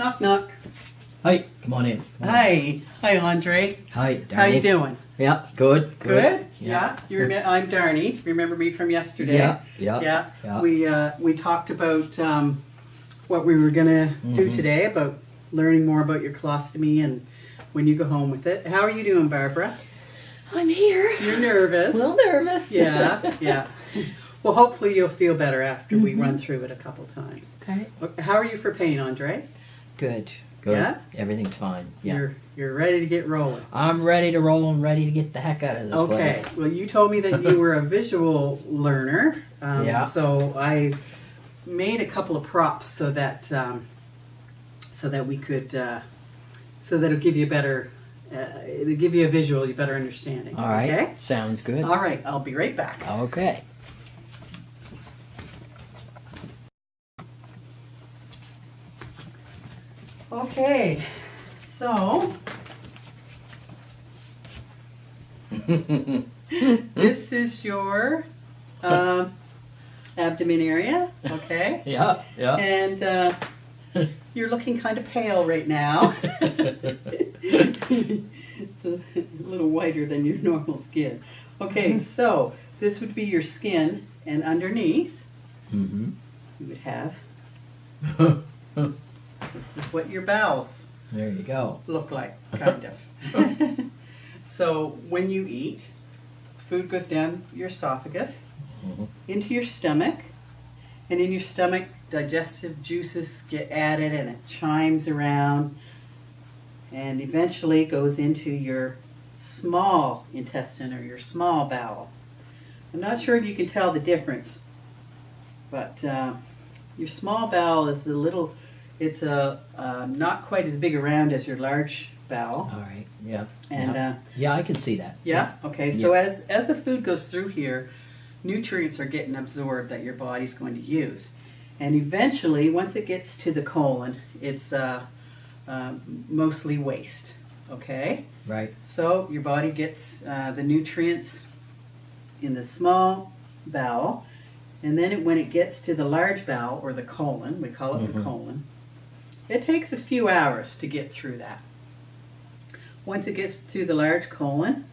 Knock, knock. Hi, come on in. Come on in. Hi. Hi, Andre. Hi, Darnie. How you doing? Yeah, good. Good? Yeah. I'm Darnie. Remember me from yesterday? Yeah. We talked about what we were going to do today, about learning more about your colostomy and when you go home with it. How are you doing, Barbara? I'm here. You're nervous. A little nervous. Yeah. Well, hopefully you'll feel better after we run through it a couple times. Okay. How are you for pain, Andre? Good. Yeah? Everything's fine. Yeah. You're ready to get rolling. I'm ready to roll and ready to get the heck out of this Okay. place. Well, you told me that you were a visual learner. Yeah. So I made a couple of props so that we could so that it'll give you a better it'll give you a visual, you better understanding. All right. Okay. Sounds good. All right. I'll be right back. Okay. Okay. So this is your abdomen area. Okay. Yeah. And you're looking kind of pale right now. It's a little whiter than your normal skin. Okay, so this would be your skin, and underneath you would have, this is what your bowels There you go. look like, kind of. So when you eat, food goes down your esophagus, into your stomach, and in your stomach, digestive juices get added and it chimes around and eventually goes into your small intestine or your small bowel. I'm not sure if you can tell the difference, but your small bowel is it's not quite as big around as your large bowel. All right. Yeah. And yeah, I can see that. Yeah. Okay. So as the food goes through here, nutrients are getting absorbed that your body's going to use, and eventually, once it gets to the colon, it's mostly waste. Okay. Right. So your body gets the nutrients in the small bowel, and then when it gets to the large bowel or the colon, we call it the colon. It takes a few hours to get through that. Once it gets to the large colon,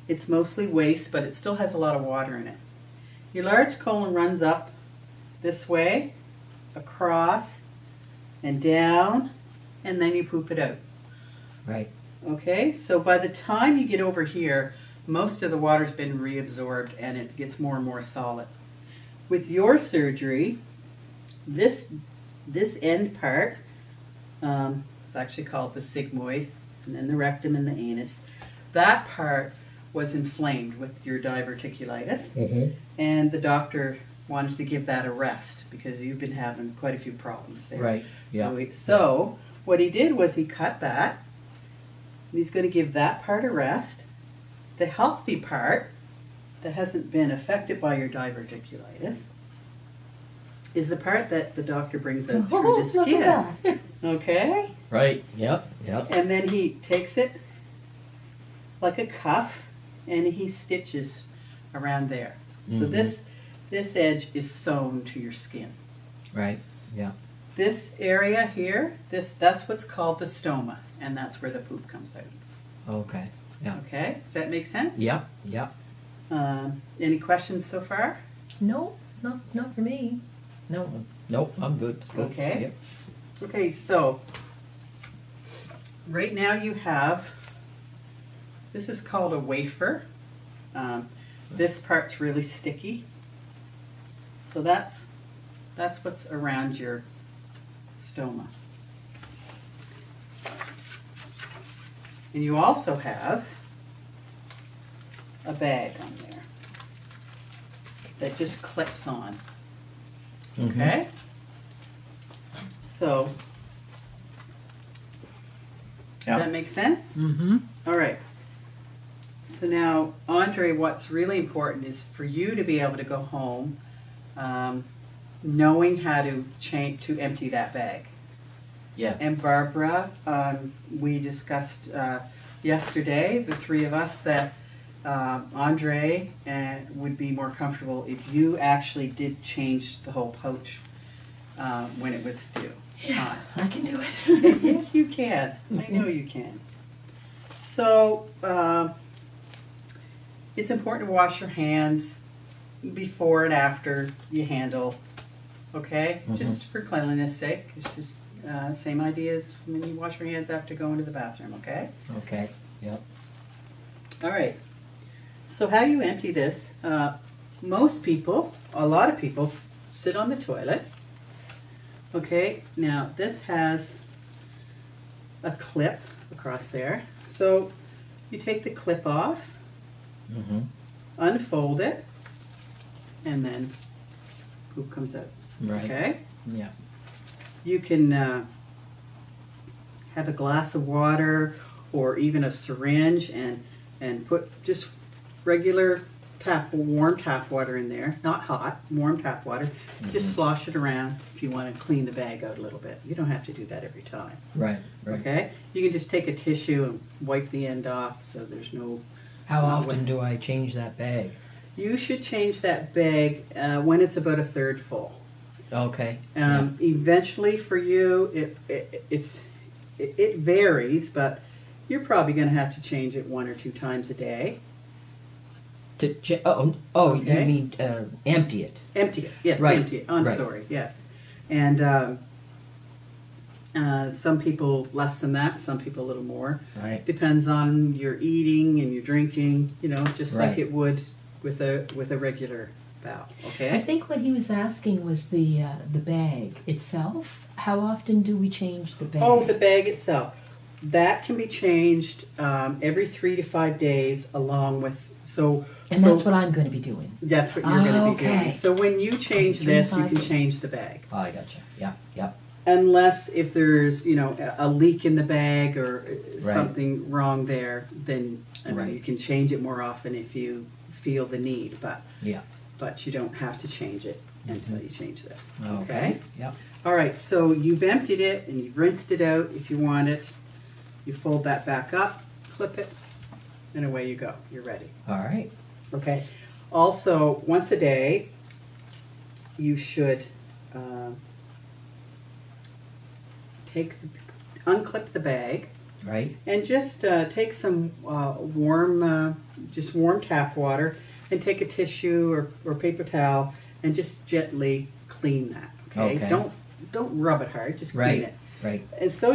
it's mostly waste, but it still has a lot of water in it. Your large colon runs up this way, across, and down, and then you poop it out. Right. Okay, so by the time you get over here, most of the water's been reabsorbed and it gets more and more solid. With your surgery, this end part, it's actually called the sigmoid, and then the rectum and the anus. That part was inflamed with your diverticulitis, and the doctor wanted to give that a rest because you've been having quite a few problems there. Right. Yeah. So what he did was he cut that, and he's going to give that part a rest. The healthy part that hasn't been affected by your diverticulitis is the part that the doctor brings out through the skin. Look at that. Okay? Right. Yep. And then he takes it like a cuff and he stitches around there. So this edge is sewn to your skin. Right. Yeah. This area here, that's what's called the stoma, and that's where the poop comes out. Okay. Yeah. Okay? Does that make sense? Yeah. Any questions so far? No, not for me. Nope. I'm good. Okay. Yep. Okay, so right now you have, this is called a wafer. This part's really sticky. So that's what's around your stoma. And you also have a bag on there that just clips on. Okay? So, does that make sense? All right. So now, Andre, what's really important is for you to be able to go home knowing how to empty that bag. Yeah. And Barbara, we discussed yesterday, the three of us, that Andre would be more comfortable if you actually did change the whole pouch when it was due. Yeah, I can do it. Yes, you can. I know you can. So, it's important to wash your hands before and after you handle, okay? Just for cleanliness sake. It's just same idea as when you wash your hands after going to the bathroom, okay? Okay, yep. All right. So how you empty this, most people, a lot of people sit on the toilet. Okay, now this has a clip across there. So you take the clip off, unfold it, and then poop comes out. Right. Okay? Yeah. You can have a glass of water or even a syringe and put just regular warm tap water in there, not hot, warm tap water. Just slosh it around if you want to clean the bag out a little bit. You don't have to do that every time. Right, right. Okay? You can just take a tissue and wipe the end off so there's no... How often do I change that bag? You should change that bag when it's about a third full. Okay. Eventually for you, it varies, but you're probably going to have to change it 1 or 2 times a day. Okay. You mean empty it? Empty it, yes, Right, empty it. I'm right. sorry, yes. And some people less than that, some people a little more. Right. Depends on your eating and your drinking, just like Right. it would with a regular bowel. Okay. I think what he was asking was the bag itself. How often do we change the bag? Oh, the bag itself. That can be changed every 3 to 5 days, along with that's what I'm going to be doing. That's what you're going to be doing. Okay. So when you change 3 to this, you 5 can days. change the bag. Oh, I gotcha. Yeah, yeah. Unless if there's a leak in the bag or something wrong there, then Right. you can change it more often if you feel the need. Yeah. But you don't have to change it until you change this. Okay. Yep. All right. So you've emptied it and you've rinsed it out. If you want it, you fold that back up, clip it, and away you go. You're ready. All right. Okay. Also, once a day, you should unclip the bag Right. and just take some warm tap water and take a tissue or paper towel and just gently clean that. Okay. Okay. Don't rub it hard. Just clean Right. it. Right. And so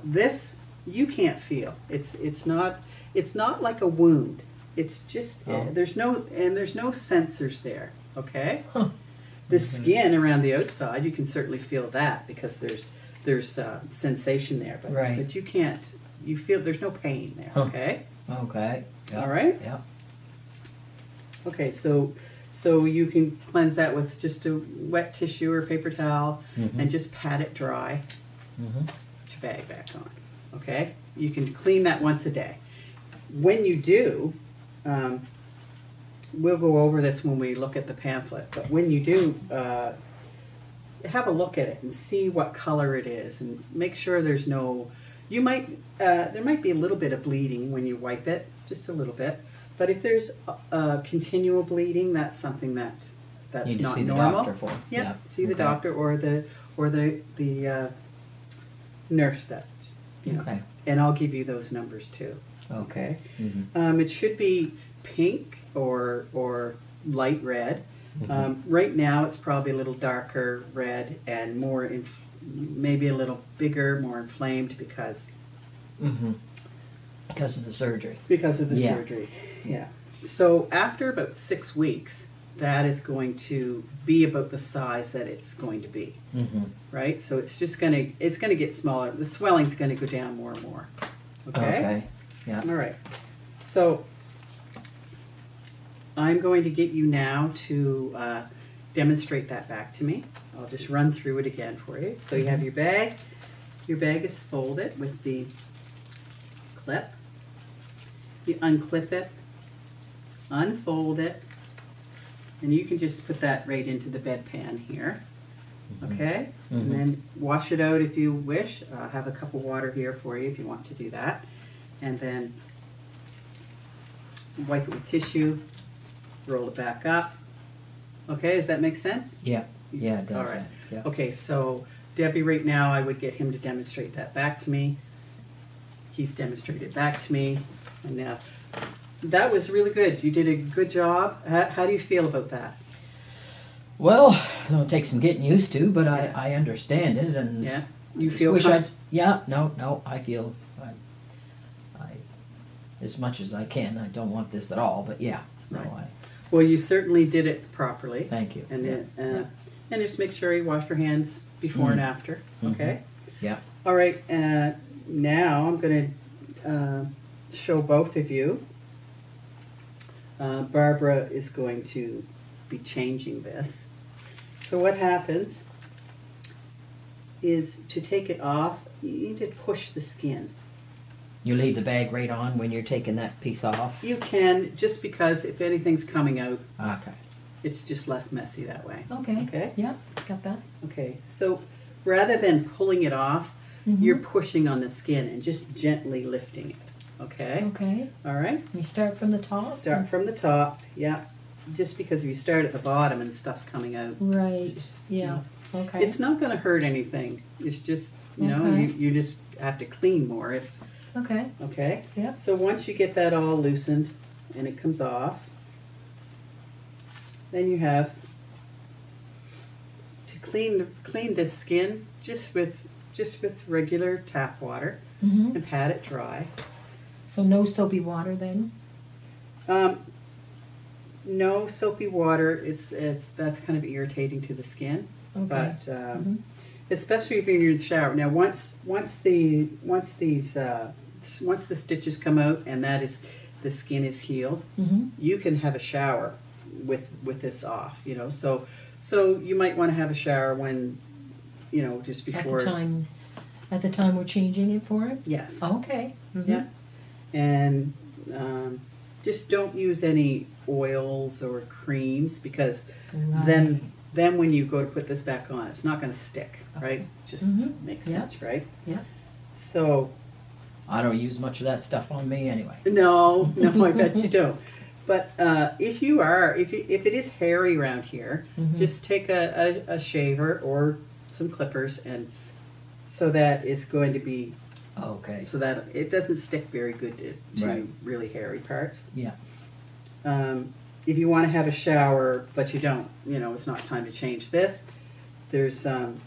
this you can't feel. It's not like a wound. It's just there's no sensors there. Okay. Huh. The skin around the outside, you can certainly feel that because there's sensation there, but Right. but you can't. You feel there's no pain there. Huh. Okay. Okay. Yep. All right. Yep. Okay. So you can cleanse that with just a wet tissue or paper towel and just pat it dry. Put your bag back on. Okay. You can clean that once a day. When you do, we'll go over this when we look at the pamphlet, but when you do, have a look at it and see what color it is and make sure there's no, there might be a little bit of bleeding when you wipe it, just a little bit, but if there's continual bleeding, that's something that's You not just see the normal. doctor for. Yep, Yeah. see the Okay. doctor or the nurse that, Okay. and I'll give you those numbers too. Okay. It should be pink or light red. Right now it's probably a little darker red and more, maybe a little bigger, more inflamed because Because of the surgery. Yeah. Surgery. Yeah. So after about 6 weeks, that is going to be about the size that it's going to be. Right? So it's gonna get smaller. The swelling's gonna go down more and more. Okay? Yeah. All right. So I'm going to get you now to demonstrate that back to me. I'll just run through it again for you. So you have your bag. Your bag is folded with the clip. You unclip it, unfold it, and you can just put that right into the bedpan here. Okay? And then wash it out if you wish. Have a cup of water here for you if you want to do that. And then wipe it with tissue, roll it back up. Okay, does that make sense? Yeah. Yeah, it does. All right. that. yeah. Okay, so Debbie, right now, I would get him to demonstrate that back to me. He's demonstrated back to me, and now that was really good. You did a good job. How do you feel about that? Well, it'll take some getting used to, but I understand it, and Yeah, you just feel wish no, I feel I as much as I can. I don't want this at all, but yeah, no, Right. Well, you certainly did it properly. thank you. And yeah. then, and just make sure you wash your hands before and after. Okay. Yeah. All right. Now I'm going to show both of you. Barbara is going to be changing this. So what happens is to take it off, you need to push the skin. You leave the bag right on when you're taking that piece off. You can, just because if anything's coming out, Okay. it's just less messy that way. Okay. Okay? Yeah, got that. Okay, so rather than pulling it off, Mhm. you're pushing on the skin and just gently lifting it. Okay? Okay. All right? You start from the top? Start from the top, yeah. Just because if you start at the bottom and stuff's coming out, Right. just, Yeah. Okay. it's not going to hurt anything. It's just, Okay. you just have to clean more if, Okay. okay? Yeah. So once you get that all loosened and it comes off, then you have to clean this skin just with regular tap water Mm-hmm. and pat it dry. So no soapy water then? No soapy water. It's that's kind of irritating to the skin. Okay. But Mhm. especially if you're in the shower. Now, once the stitches come out and the skin is healed, Mm-hmm. you can have a shower with this off. So you might want to have a shower when, just before. At the time we're changing it for him? Yes. Okay. Mhm. Yeah. And just don't use any oils or creams because Right. then when you go to put this back on, it's not going to stick, right? Just Mhm. makes Yeah. sense, right? Yeah. So, I don't use much of that stuff on me anyway. no, I bet you don't. But if it is hairy around here, Mhm. just take a shaver or some clippers, and so that it's going to be Okay. so that it doesn't stick very good to Right. really hairy parts. Yeah. If you want to have a shower, but you don't, it's not time to change this. There's some.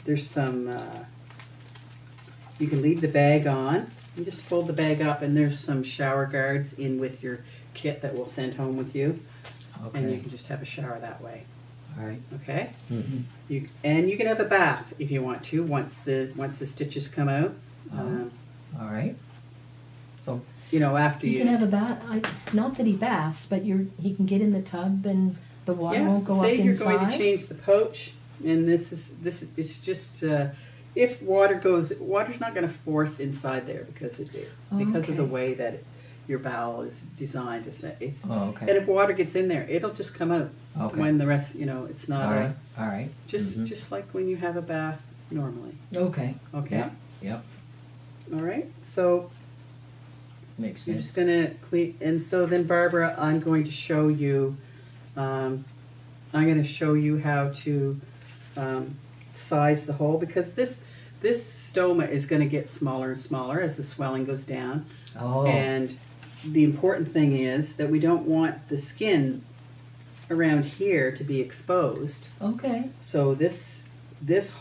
You can leave the bag on. You just fold the bag up, and there's some shower guards in with your kit that we'll send home with you, and you Okay. can just have a shower that way. All right. Okay. Mm-hmm. You can have a bath if you want to once the stitches come out. All right. So After You can have a bath. Not that he baths, but he can get in the tub and the water won't go say up you're inside. going to change the poach, and this is just if water's not going to force inside there because of the Okay. way that your bowel is designed to set. Oh, okay. And if water gets in there, it'll just come out Okay. when the rest. It's not all right. All right. just Mhm. just like when you have a bath normally. Okay. Okay. Yep. Yep. All right. So Makes you're sense. just gonna clean, and so then Barbara, I'm going to show you. I'm going to show you how to size the hole because this stoma is going to get smaller and smaller as the swelling goes down. Oh. And the important thing is that we don't want the skin around here to be exposed. Okay. So this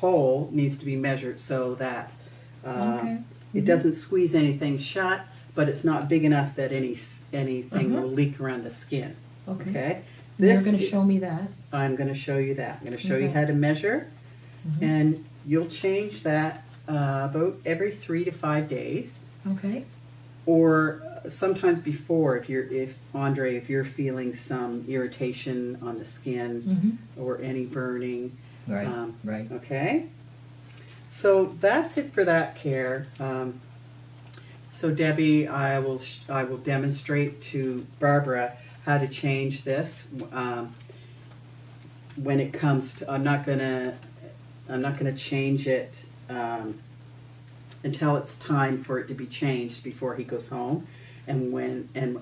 hole needs to be measured so that Okay. it doesn't squeeze anything shut, but it's not big enough that anything will leak around the skin. Okay. Okay. And you're This going to is- show me that. I'm going to show you that. I'm going to show you Okay. how to measure, Mhm. and you'll change that about every 3 to 5 days, Okay. or sometimes before if you're feeling some irritation on the skin Mm-hmm. or any burning. Right. Um, Right. Okay. So that's it for that care. So Debbie, I will demonstrate to Barbara how to change this. When it comes to, I'm not gonna change it until it's time for it to be changed before he goes home, and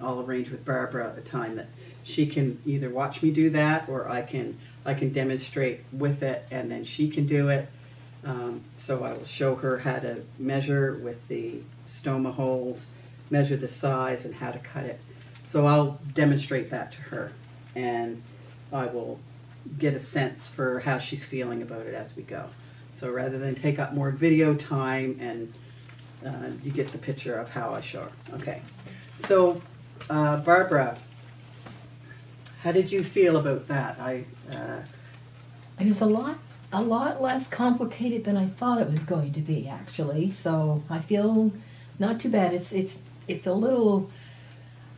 I'll arrange with Barbara a time that she can either watch me do that or I can I can demonstrate with it, and then she can do it. So I will show her how to measure with the stoma holes, measure the size, and how to cut it. So I'll demonstrate that to her, and I will get a sense for how she's feeling about it as we go. So rather than take up more video time, and you get the picture of how I show her. Okay. So Barbara, how did you feel about that? It was a lot less complicated than I thought it was going to be, actually. So I feel not too bad. It's a little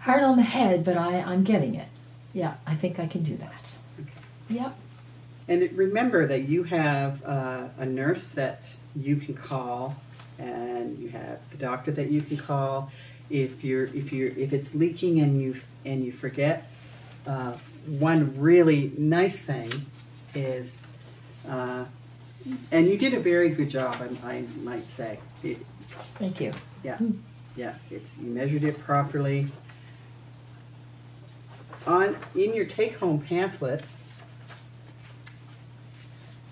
hard on the head, but I'm getting it. Yeah, I think I can do that. Okay. Yep. And remember that you have a nurse that you can call, and you have the doctor that you can call if it's leaking and you forget. One really nice thing is, and you did a very good job, I might say. Thank you. Yeah, yeah. You measured it properly. In your take-home pamphlet,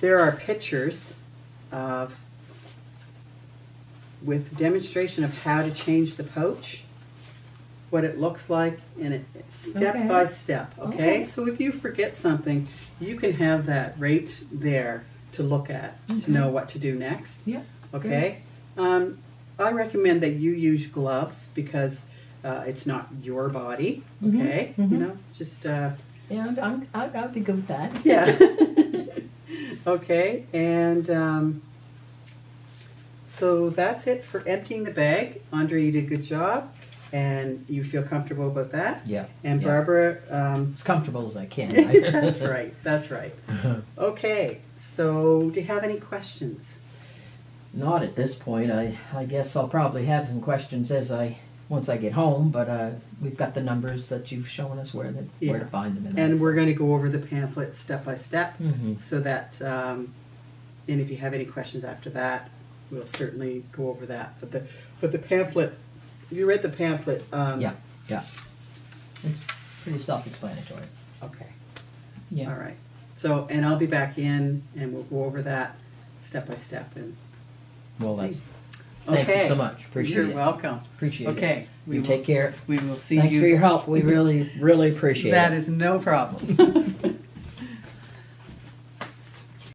there are pictures with demonstration of how to change the pouch, what it looks like, and it's step by step. Okay? So if you forget something, you can have that right there to look at to know what to do next. Yeah. Okay. I recommend that you use gloves because it's not your body. Okay. You know, just Yeah, I'll be good with that. yeah. Okay, and so that's it for emptying the bag. Andre, you did a good job, and you feel comfortable about that. Yeah. And yeah. Barbara, As comfortable as I can. that's right. That's right. Okay, so do you have any questions? Not at this point. I guess I'll probably have some questions once I get home, but we've got the numbers that you've shown us where to find them. And we're going to go over the pamphlet step by step, Mm-hmm. so that, and if you have any questions after that, we'll certainly go over that. But the pamphlet, you read the pamphlet. Yeah. It's pretty self-explanatory. Okay. Yeah. All right. So, and I'll be back in, and we'll go over that step by step. And Well, see. that's. Thank you so much. Appreciate it. You're welcome. Appreciate it. Okay. You take care. We will see Thanks you. for your help. We really, really appreciate it. That is no problem.